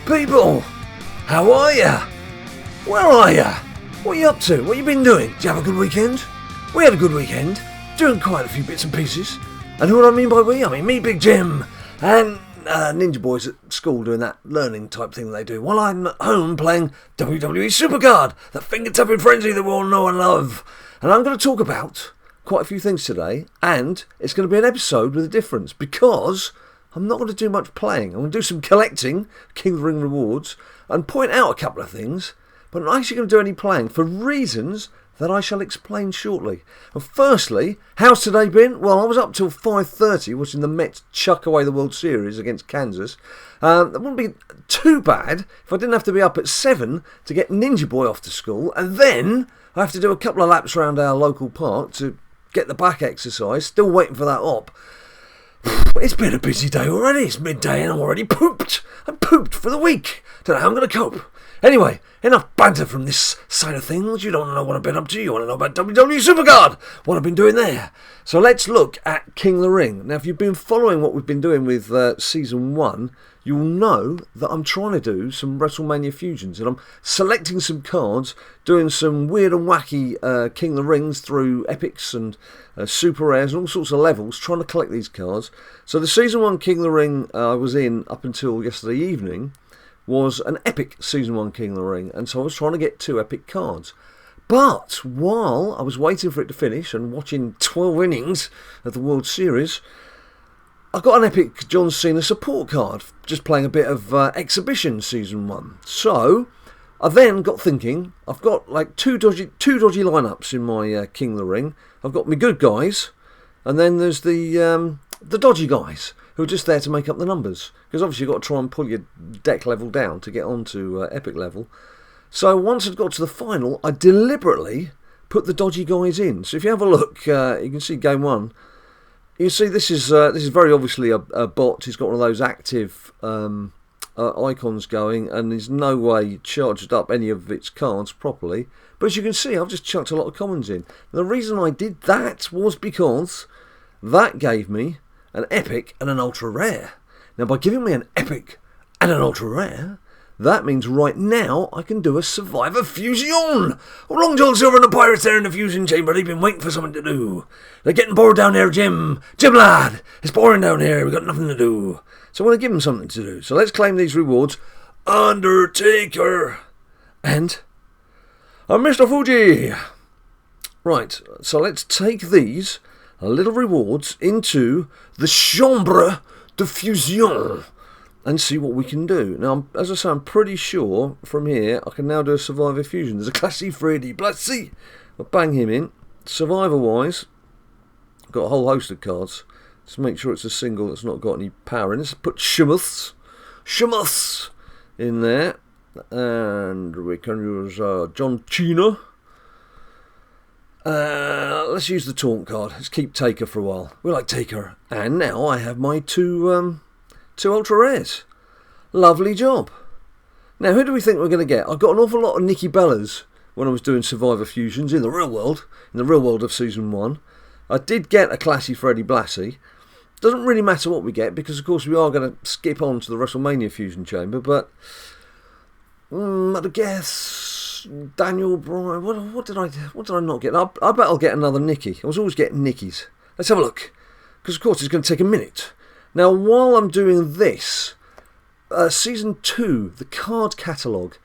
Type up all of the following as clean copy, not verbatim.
People, how are ya? Where are ya? What are you up to? What you been doing? Did you have a good weekend? We had a good weekend, doing quite a few bits and pieces. And who do I mean by we? I mean me, Big Jim, and Ninja Boys at school doing that learning type thing they do, while I'm at home playing WWE SuperCard, that finger-tapping frenzy that we all know and love. And I'm going to talk about quite a few things today, and it's going to be an episode with a difference, because I'm not going to do much playing. I'm going to do some collecting, King of the Ring rewards, and point out a couple of things, but I'm not actually going to do any playing for reasons that I shall explain shortly. And firstly, how's today been? Well, I was up till 5:30 watching the Mets chuck away the World Series against Kansas. That wouldn't be too bad if I didn't have to be up at 7 to get Ninja Boy off to school, and then I have to do a couple of laps around our local park to get the back exercise, still waiting for that op. It's been a busy day already. It's midday and I'm already pooped. I'm pooped for the week. Don't know how I'm going to cope. Anyway, enough banter from this side of things. You don't want to know what I've been up to. You want to know about WWE SuperCard, what I've been doing there. So let's look at King of the Ring. Now, if you've been following what we've been doing with Season 1, you'll know that I'm trying to do some WrestleMania fusions, and I'm selecting some cards, doing some weird and wacky King of the Rings through epics and super rares and all sorts of levels, trying to collect these cards. So the Season 1 King of the Ring I was in up until yesterday evening was an epic Season 1 King of the Ring, and so I was trying to get 2 epic cards. But while I was waiting for it to finish and watching 12 innings of the World Series, I got an epic John Cena support card, just playing a bit of Exhibition Season 1. So I then got thinking, I've got like two dodgy lineups in my King of the Ring. I've got my good guys, and then there's the dodgy guys, who are just there to make up the numbers. Because obviously you've got to try and pull your deck level down to get onto epic level. So once I'd got to the final, I deliberately put the dodgy guys in. So if you have a look, you can see Game 1. You see, this is very obviously a bot. He's got one of those active icons going, and there's no way charged up any of its cards properly. But as you can see, I've just chucked a lot of commons in. And the reason I did that was because that gave me an epic and an ultra rare. Now, by giving me an epic and an ultra rare, that means right now I can do a Survivor Fusion. Long John Silver and the Pirates there in the Fusion Chamber. They've been waiting for something to do. They're getting bored down there, Jim. Jim lad, it's boring down here. We've got nothing to do. So I'm going to give them something to do. So let's claim these rewards. Undertaker. And Mr. Fuji. Right, so let's take these little rewards into the Chambre de Fusion and see what we can do. Now, as I say, I'm pretty sure from here I can now do a Survivor Fusion. There's a classy Freddy Blassie. I'll bang him in. Survivor-wise, I've got a whole host of cards. Just make sure it's a single that's not got any power in it. Let's put Shemuths in there. And we can use John Cena. Let's use the taunt card. Let's keep Taker for a while. We like Taker. And now I have my two ultra rares. Lovely job. Now, who do we think we're going to get? I got an awful lot of Nikki Bellas when I was doing Survivor Fusions in the real world of Season 1. I did get a classy Freddy Blassie. Doesn't really matter what we get, because of course we are going to skip on to the WrestleMania Fusion Chamber, but I'd guess Daniel Bryan. What did I not get? I bet I'll get another Nikki. I was always getting Nikki's. Let's have a look, because of course it's going to take a minute. Now, while I'm doing this, Season 2, the card catalogue,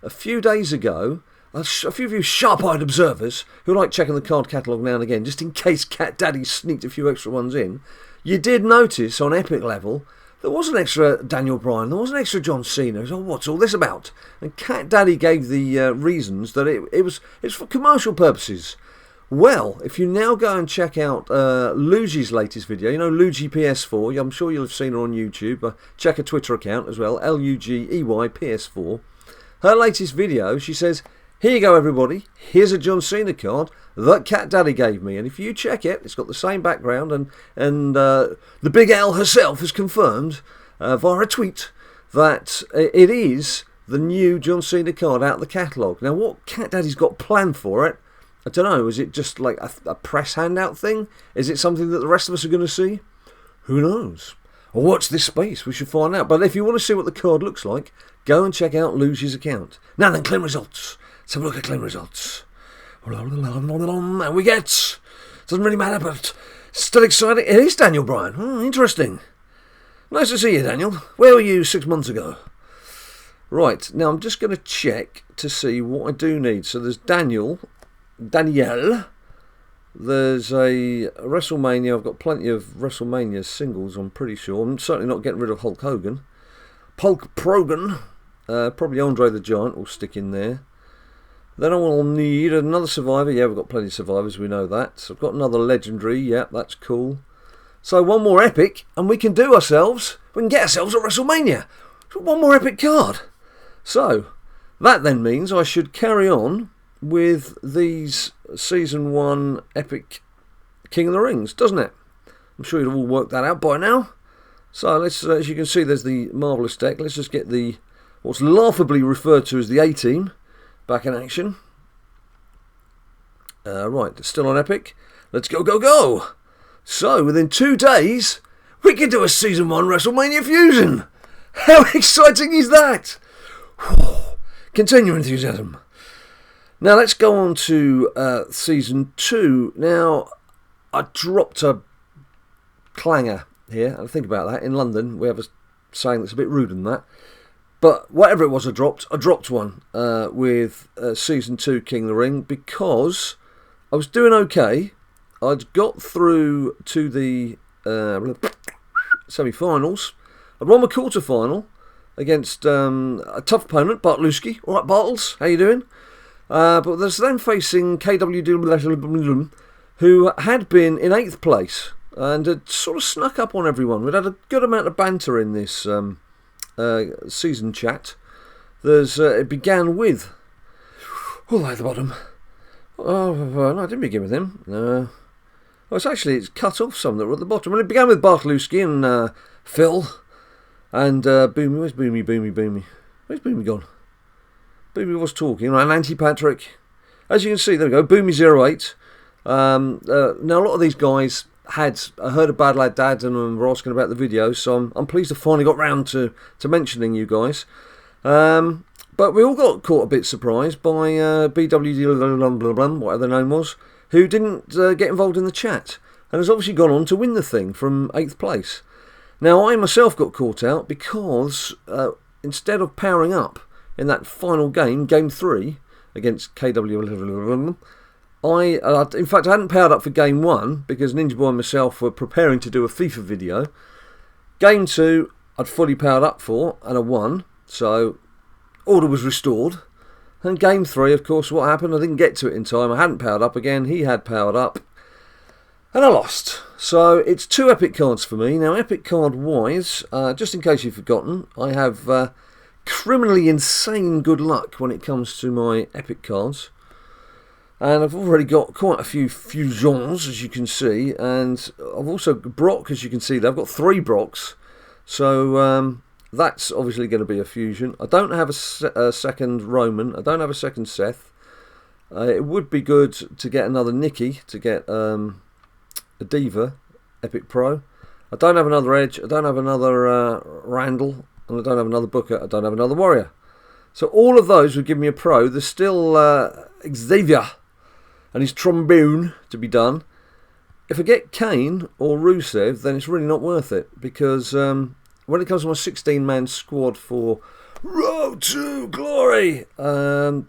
a few days ago, a few of you sharp-eyed observers who like checking the card catalogue now and again, just in case Cat Daddy sneaked a few extra ones in, you did notice on epic level there was an extra Daniel Bryan, there was an extra John Cena. So what's all this about? And Cat Daddy gave the reasons that it's for commercial purposes. Well, if you now go and check out Luigi's latest video, you know Luigi PS4, I'm sure you'll have seen her on YouTube. Check her Twitter account as well, Lugey PS4. Her latest video, she says, here you go everybody, here's a John Cena card that Cat Daddy gave me. And if you check it, it's got the same background, and the Big L herself has confirmed via a tweet that it is the new John Cena card out of the catalogue. Now, what Cat Daddy's got planned for it, I don't know, is it just like a press handout thing? Is it something that the rest of us are going to see? Who knows? Or what's this space? We should find out. But if you want to see what the card looks like, go and check out Luge's account. Now then, claim results. Let's have a look at claim results. And we get... Doesn't really matter, but still exciting. It is Daniel Bryan. Interesting. Nice to see you, Daniel. Where were you 6 months ago? Right, now I'm just going to check to see what I do need. So there's Danielle. There's a WrestleMania. I've got plenty of WrestleMania singles, I'm pretty sure. I'm certainly not getting rid of Hulk Hogan. Hulk Progan. Probably Andre the Giant will stick in there. Then I will need another Survivor. Yeah, we've got plenty of Survivors, we know that. So I've got another Legendary. Yeah, that's cool. So one more Epic, and we can get ourselves a WrestleMania. One more Epic card. So, that then means I should carry on with these Season 1 Epic King of the Rings, doesn't it? I'm sure you've all worked that out by now. So, let's, as you can see, there's the Marvellous deck. Let's just get the what's laughably referred to as the A-Team back in action. Right, still on Epic. Let's go, go, go! So, within 2 days, we can do a Season 1 WrestleMania Fusion! How exciting is that? Continue enthusiasm. Now let's go on to Season 2. Now, I dropped a clanger here. And think about that. In London, we have a saying that's a bit ruder than that. But whatever it was I dropped one with Season 2 King of the Ring because I was doing okay. I'd got through to the semi-finals. I'd won my quarter-final against a tough opponent, Bartluski. All right, Bartles, how you doing? But there's then facing KW, who had been in 8th place and had sort of snuck up on everyone. We'd had a good amount of banter in this season chat. It began with... Oh, at the bottom. Oh, no, I didn't begin with him. No. Well, it's cut off some that were at the bottom. Well, it began with Bartluski and Phil. And Boomy, where's Boomy? Where's Boomy gone? Boomy was talking, and Auntie Patrick. As you can see, there we go, Boomy08. Now, a lot of these guys had heard of BadLadDad and were asking about the video, so I'm pleased I finally got round to mentioning you guys. But we all got caught a bit surprised by BWD, whatever their name was, who didn't get involved in the chat, and has obviously gone on to win the thing from 8th place. Now, I myself got caught out because instead of powering up in that final game, Game 3, against KW, in fact, I hadn't powered up for Game 1 because Ninja Boy and myself were preparing to do a FIFA video. Game 2, I'd fully powered up for, and I won, so order was restored. And Game 3, of course, what happened? I didn't get to it in time. I hadn't powered up again. He had powered up. And I lost. So it's 2 Epic cards for me. Now, Epic card wise, just in case you've forgotten, I have criminally insane good luck when it comes to my Epic cards. And I've already got quite a few fusions, as you can see. And I've also, Brock, as you can see, I've got 3 Brocks. So that's obviously going to be a fusion. I don't have a second Roman. I don't have a second Seth. It would be good to get another Nikki, to get... a Diva, Epic Pro. I don't have another Edge, I don't have another Randall, and I don't have another Booker, I don't have another Warrior. So all of those would give me a Pro. There's still Xavier and his trombone to be done. If I get Kane or Rusev, then it's really not worth it, because when it comes to my 16-man squad for Road to Glory,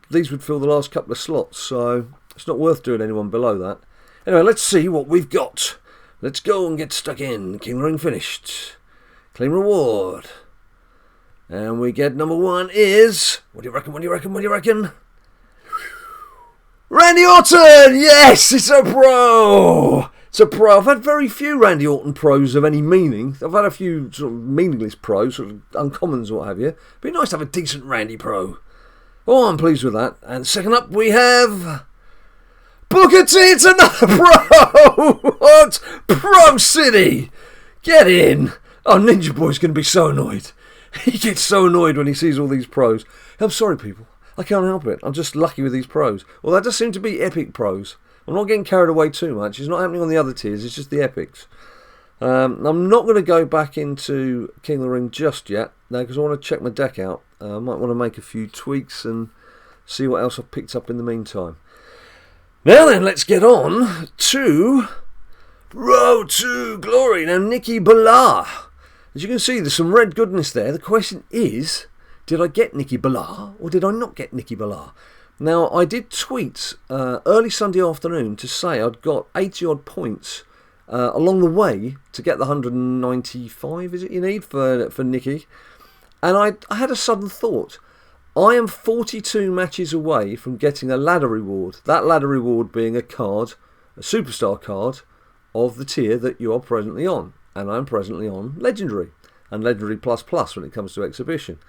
these would fill the last couple of slots, so it's not worth doing anyone below that. Anyway, let's see what we've got. Let's go and get stuck in. King of the Ring finished. Claim reward. And we get number 1 is... What do you reckon? Randy Orton! Yes, it's a pro! It's a pro. I've had very few Randy Orton pros of any meaning. I've had a few sort of meaningless pros, sort of uncommons or what have you. It'd be nice to have a decent Randy pro. Oh, I'm pleased with that. And second up we have... Booker T, it's another pro! What? Pro City! Get in! Oh, Ninja Boy's going to be so annoyed. He gets so annoyed when he sees all these pros. I'm sorry, people. I can't help it. I'm just lucky with these pros. Well, that does seem to be Epic pros. I'm not getting carried away too much. It's not happening on the other tiers. It's just the Epics. I'm not going to go back into King of the Ring just yet, because I want to check my deck out. I might want to make a few tweaks and see what else I've picked up in the meantime. Now then, let's get on to Road to Glory. Now, Nikki Bella. As you can see, there's some red goodness there. The question is, did I get Nikki Bella or did I not get Nikki Bella? Now, I did tweet early Sunday afternoon to say I'd got 80 odd points along the way to get the 195, is it you need, for Nikki? And I had a sudden thought. I am 42 matches away from getting a ladder reward. That ladder reward being a card, a superstar card, of the tier that you are presently on. And I'm presently on Legendary. And Legendary Plus Plus when it comes to Exhibition.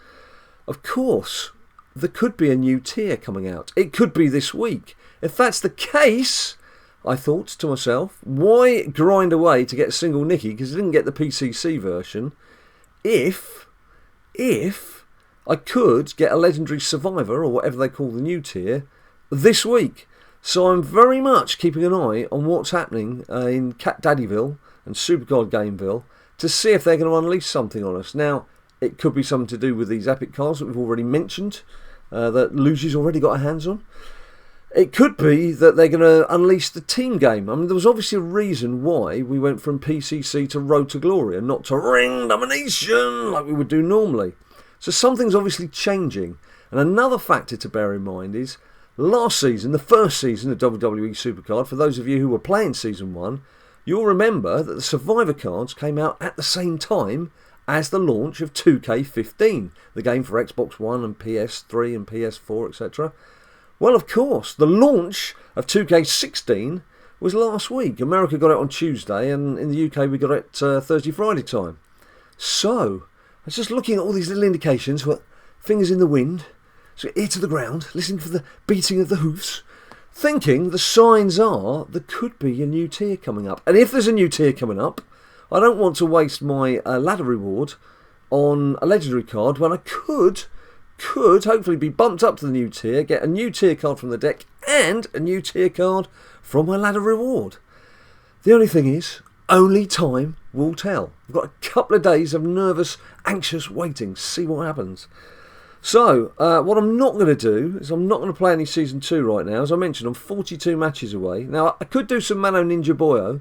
Of course, there could be a new tier coming out. It could be this week. If that's the case, I thought to myself, why grind away to get a single Nikki, because I didn't get the PCC version, if I could get a Legendary Survivor, or whatever they call the new tier, this week. So I'm very much keeping an eye on what's happening in Cat Daddyville and SuperCard Gameville to see if they're going to unleash something on us. Now, it could be something to do with these epic cards that we've already mentioned, that Luigi's already got her hands on. It could be that they're going to unleash the team game. I mean, there was obviously a reason why we went from PCC to Road to Glory and not to Ring Domination like we would do normally. So something's obviously changing. And another factor to bear in mind is last season, the first season of WWE SuperCard, for those of you who were playing Season 1, you'll remember that the Survivor cards came out at the same time as the launch of 2K15, the game for Xbox One and PS3 and PS4, etc. Well, of course, the launch of 2K16 was last week. America got it on Tuesday, and in the UK we got it Thursday, Friday time. So, I was just looking at all these little indications, fingers in the wind, so ear to the ground, listening for the beating of the hoofs, thinking the signs are there could be a new tier coming up. And if there's a new tier coming up, I don't want to waste my ladder reward on a legendary card when I could hopefully be bumped up to the new tier, get a new tier card from the deck and a new tier card from my ladder reward. The only thing is, only time will tell. I've got a couple of days of nervous, anxious waiting to see what happens. So, what I'm not going to do is I'm not going to play any Season 2 right now. As I mentioned, I'm 42 matches away. Now, I could do some Mano Ninja Boyo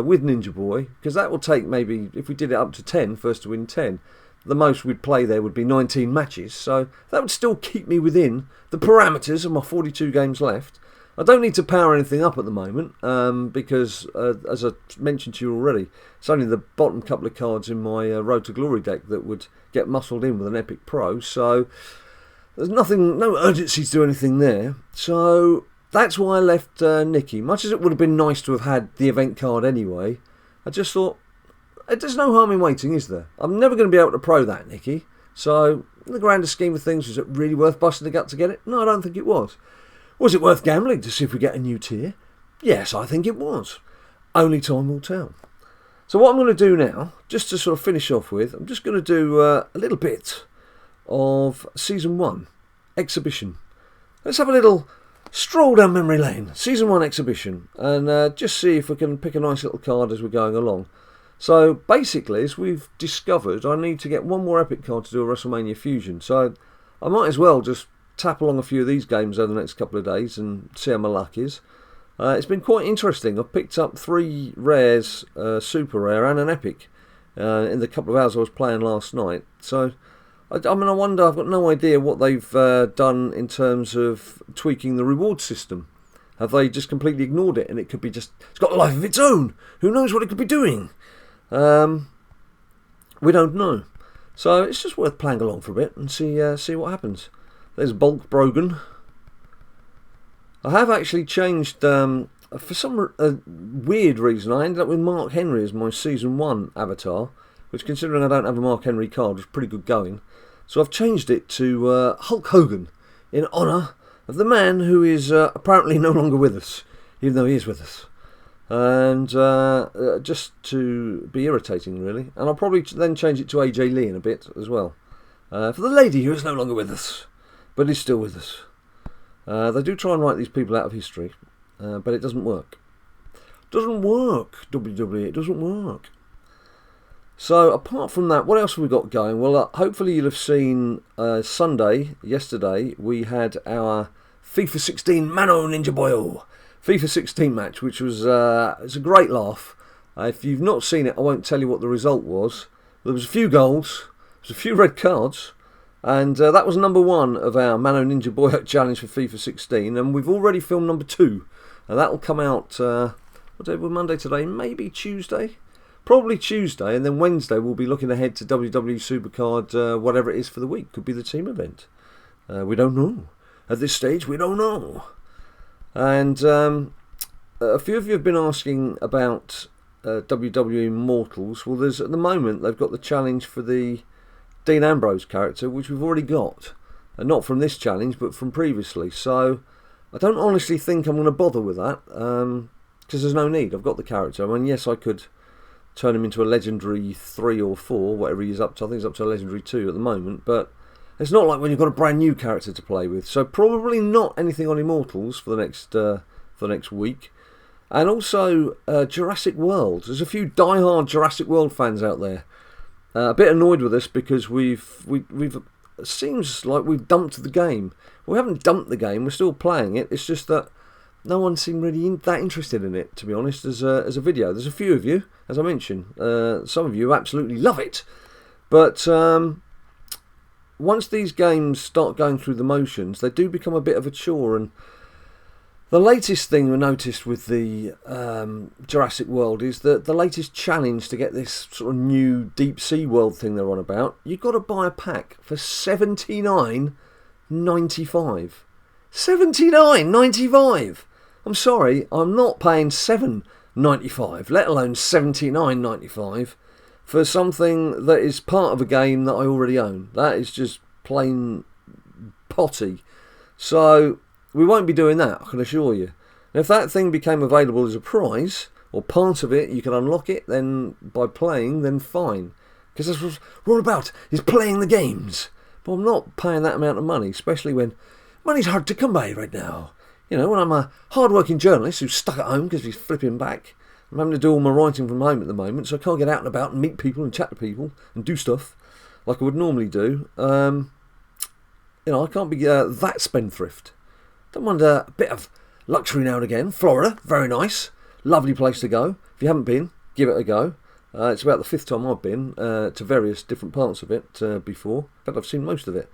with Ninja Boy, because that will take maybe, if we did it up to 10, first to win 10, the most we'd play there would be 19 matches. So, that would still keep me within the parameters of my 42 games left. I don't need to power anything up at the moment, because, as I mentioned to you already, it's only the bottom couple of cards in my Road to Glory deck that would get muscled in with an Epic Pro, so there's no urgency to do anything there. So that's why I left Nikki. Much as it would have been nice to have had the event card anyway, I just thought, there's no harm in waiting, is there? I'm never going to be able to pro that Nikki, so in the grander scheme of things, was it really worth busting the gut to get it? No, I don't think it was. Was it worth gambling to see if we get a new tier? Yes, I think it was. Only time will tell. So what I'm going to do now, just to sort of finish off with, I'm just going to do a little bit of Season 1 Exhibition. Let's have a little stroll down memory lane. Season 1 Exhibition. And just see if we can pick a nice little card as we're going along. So basically, as we've discovered, I need to get one more Epic card to do a WrestleMania Fusion. So I might as well just tap along a few of these games over the next couple of days and see how my luck is. It's been quite interesting. I've picked up 3 rares, super rare and an epic in the couple of hours I was playing last night. So, I wonder, I've got no idea what they've done in terms of tweaking the reward system. Have they just completely ignored it and it could be just, it's got a life of its own? Who knows what it could be doing? We don't know. So, it's just worth playing along for a bit and see what happens. There's Bulk Brogan. I have actually changed, for some weird reason, I ended up with Mark Henry as my Season 1 avatar, which, considering I don't have a Mark Henry card, was pretty good going. So I've changed it to Hulk Hogan, in honour of the man who is apparently no longer with us, even though he is with us. And just to be irritating, really. And I'll probably then change it to AJ Lee in a bit as well. For the lady who is no longer with us, but is still with us. They do try and write these people out of history, but it doesn't work. Doesn't work, WWE, it doesn't work. So apart from that, what else have we got going? Well, hopefully you'll have seen yesterday, we had our FIFA 16 Mano Ninja Boyo FIFA 16 match, which was it's a great laugh. If you've not seen it, I won't tell you what the result was. There was a few goals, there was a few red cards, and that was number 1 of our Mano Ninja Boyo challenge for FIFA 16, and we've already filmed number 2, and that will come out, what day was Monday today? Maybe Tuesday? Probably Tuesday, and then Wednesday we'll be looking ahead to WWE SuperCard, whatever it is for the week. Could be the team event. We don't know. At this stage, we don't know. And a few of you have been asking about WWE Mortals. Well, at the moment they've got the challenge for the Dean Ambrose character, which we've already got. Not from this challenge, but from previously. So I don't honestly think I'm going to bother with that, because there's no need. I've got the character. I mean, yes, I could turn him into a Legendary 3 or 4, whatever he's up to. I think he's up to a Legendary 2 at the moment, but it's not like when you've got a brand new character to play with. So probably not anything on Immortals for the next week. And also Jurassic World. There's a few die-hard Jurassic World fans out there. A bit annoyed with us because we've it seems like we've dumped the game. We haven't dumped the game. We're still playing it. It's just that no one seemed really that interested in it, to be honest, as a video. There's a few of you, as I mentioned. Some of you absolutely love it. But once these games start going through the motions, they do become a bit of a chore. And the latest thing we noticed with the Jurassic World is that the latest challenge to get this sort of new deep sea world thing they're on about, you've got to buy a pack for $79.95. $79.95. I'm sorry, I'm not paying $7.95, let alone $79.95 for something that is part of a game that I already own. That is just plain potty. So we won't be doing that, I can assure you. And if that thing became available as a prize, or part of it, you can unlock it then by playing, then fine. Because that's what we're all about, is playing the games. But I'm not paying that amount of money, especially when money's hard to come by right now. You know, when I'm a hard-working journalist who's stuck at home because he's flipping back. I'm having to do all my writing from home at the moment, so I can't get out and about and meet people and chat to people and do stuff like I would normally do. You know, I can't be that spendthrift. Don't mind a bit of luxury now and again. Florida, very nice. Lovely place to go. If you haven't been, give it a go. It's about the 5th time I've been to various different parts of it before. In fact, I've seen most of it.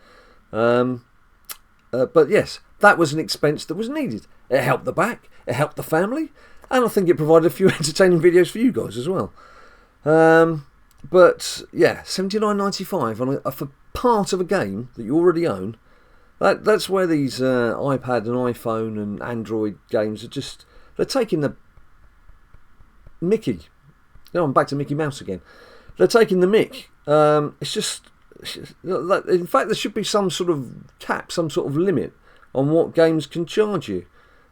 But yes, that was an expense that was needed. It helped the back, it helped the family, and I think it provided a few entertaining videos for you guys as well. But yeah, $79.95 for part of a game that you already own. That's where these iPad and iPhone and Android games are just, they're taking the Mickey. No, I'm back to Mickey Mouse again. They're taking the mick. It's just, in fact, there should be some sort of cap, some sort of limit on what games can charge you.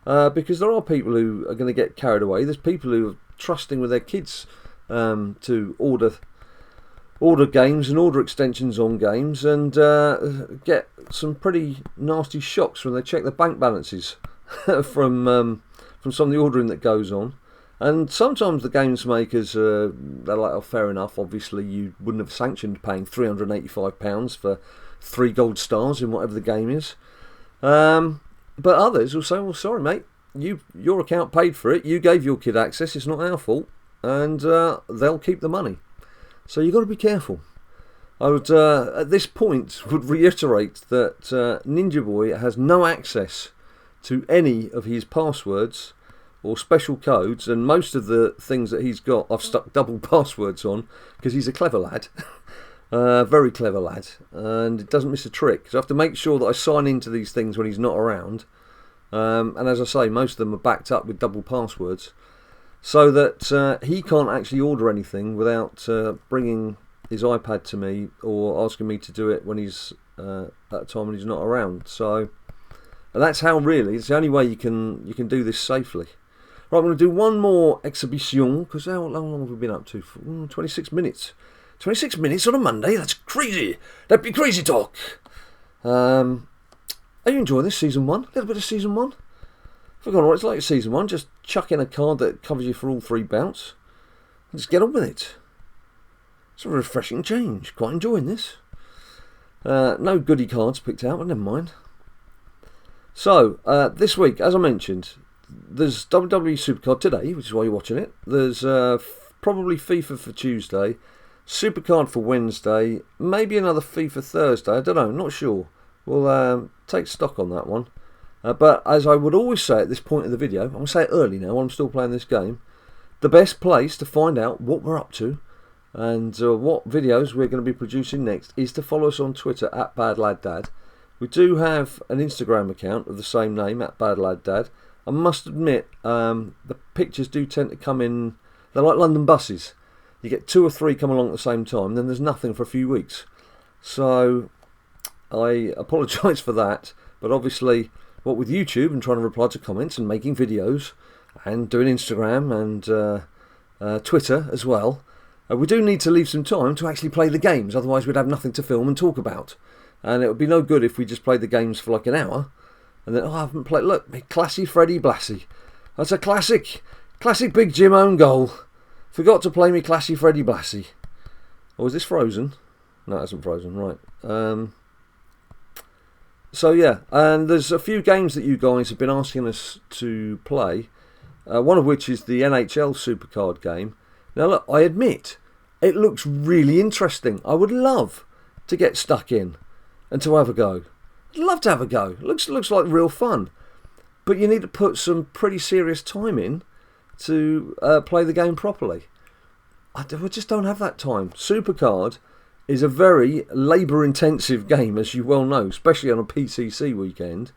Because there are people who are going to get carried away. There's people who are trusting with their kids to order games and order extensions on games and get some pretty nasty shocks when they check their bank balances from some of the ordering that goes on. And sometimes the games makers, they're like, oh, fair enough, obviously you wouldn't have sanctioned paying £385 for 3 gold stars in whatever the game is. But others will say, well, sorry mate, your account paid for it, you gave your kid access, it's not our fault, and they'll keep the money. So you've got to be careful. I would, at this point, would reiterate that Ninja Boy has no access to any of his passwords or special codes, and most of the things that he's got I've stuck double passwords on because he's a clever lad. Very clever lad, and it doesn't miss a trick. So I have to make sure that I sign into these things when he's not around, and as I say, most of them are backed up with double passwords, so that he can't actually order anything without bringing his iPad to me or asking me to do it when he's at a time when he's not around. So, and that's how, really, it's the only way you can do this safely. Right, I'm going to do one more exhibition, because how long have we been up to? 26 minutes. 26 minutes on a Monday? That's crazy. That'd be crazy talk. Are you enjoying this season 1? A little bit of season 1? Forgot what it's like season 1. Just chuck in a card that covers you for all 3 bouts. Just get on with it. It's a refreshing change. Quite enjoying this. No goodie cards picked out, but never mind. So, this week, as I mentioned, there's WWE SuperCard today, which is why you're watching it. There's probably FIFA for Tuesday, SuperCard for Wednesday, maybe another FIFA Thursday. I don't know, not sure. We'll take stock on that one. But as I would always say at this point of the video, I'm going to say it early now while I'm still playing this game, the best place to find out what we're up to and what videos we're going to be producing next is to follow us on Twitter at BadLadDad. We do have an Instagram account of the same name, at BadLadDad. I must admit, the pictures do tend to come in, they're like London buses. You get 2 or 3 come along at the same time, then there's nothing for a few weeks. So, I apologise for that, but obviously, what with YouTube and trying to reply to comments and making videos, and doing Instagram and Twitter as well, we do need to leave some time to actually play the games, otherwise we'd have nothing to film and talk about. And it would be no good if we just played the games for like an hour, and then, I haven't played, look, classy Freddy Blassie. That's a classic Big Jim own goal. Forgot to play me classy Freddy Blassie. Oh, is this frozen? No, it hasn't frozen, right. So yeah, and there's a few games that you guys have been asking us to play, one of which is the NHL SuperCard game. Now look, I admit, it looks really interesting. I would love to get stuck in and to have a go. I'd love to have a go. It looks like real fun. But you need to put some pretty serious time in to play the game properly. I just don't have that time. SuperCard is a very labour-intensive game, as you well know, especially on a PCC weekend.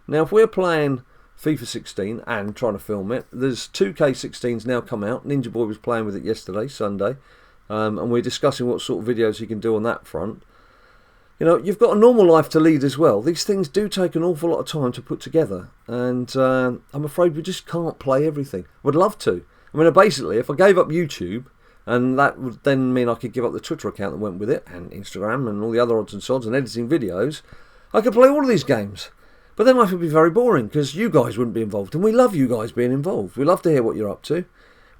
Now, if we're playing FIFA 16 and trying to film it, there's 2K16's now come out. Ninja Boy was playing with it yesterday, Sunday, and we're discussing what sort of videos he can do on that front. You know, you've got a normal life to lead as well. These things do take an awful lot of time to put together, and I'm afraid we just can't play everything. Would love to. I mean, basically, if I gave up YouTube, and that would then mean I could give up the Twitter account that went with it, and Instagram, and all the other odds and sods, and editing videos, I could play all of these games. But then life would be very boring, because you guys wouldn't be involved, and we love you guys being involved. We love to hear what you're up to.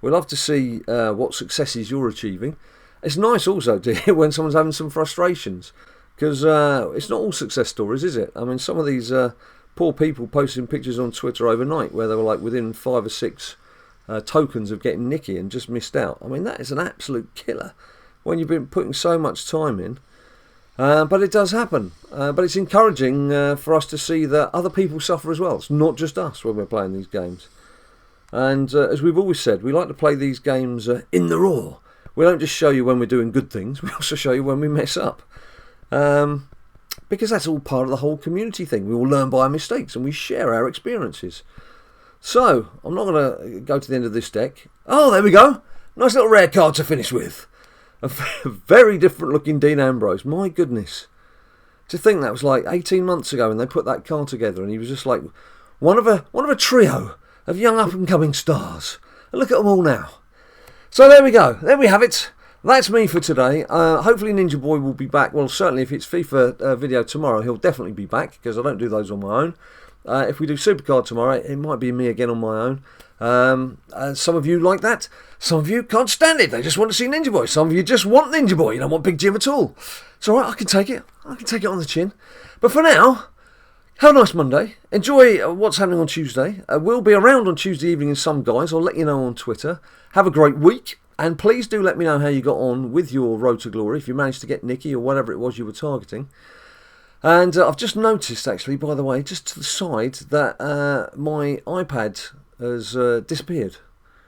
We love to see what successes you're achieving. It's nice also to hear when someone's having some frustrations, because it's not all success stories, is it? I mean, some of these poor people posting pictures on Twitter overnight where they were like within 5 or 6 tokens of getting Nikki and just missed out. I mean, that is an absolute killer when you've been putting so much time in. But it does happen. But it's encouraging for us to see that other people suffer as well. It's not just us when we're playing these games. And as we've always said, we like to play these games in the raw. We don't just show you when we're doing good things, we also show you when we mess up. Because that's all part of the whole community thing. We all learn by our mistakes and we share our experiences. So, I'm not going to go to the end of this deck. Oh, there we go. Nice little rare card to finish with. A very different looking Dean Ambrose. My goodness. To think that was like 18 months ago when they put that card together and he was just like one of a trio of young up and coming stars. And look at them all now. So there we go. There we have it. That's me for today. Hopefully Ninja Boy will be back. Well, certainly if it's FIFA video tomorrow, he'll definitely be back because I don't do those on my own. If we do SuperCard tomorrow, it might be me again on my own. Some of you like that. Some of you can't stand it. They just want to see Ninja Boy. Some of you just want Ninja Boy. You don't want Big Jim at all. It's alright, I can take it. I can take it on the chin. But for now, have a nice Monday. Enjoy what's happening on Tuesday. We'll be around on Tuesday evening in some guys. I'll let you know on Twitter. Have a great week. And please do let me know how you got on with your Road to Glory, if you managed to get Nikki or whatever it was you were targeting. And I've just noticed, actually, by the way, just to the side, that my iPad has disappeared.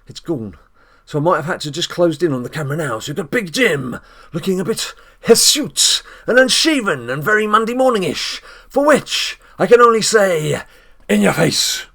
It's gone. So I might have had to just close in on the camera now. So you've got Big Jim looking a bit hirsute and unshaven and very Monday morning-ish, for which I can only say, in your face.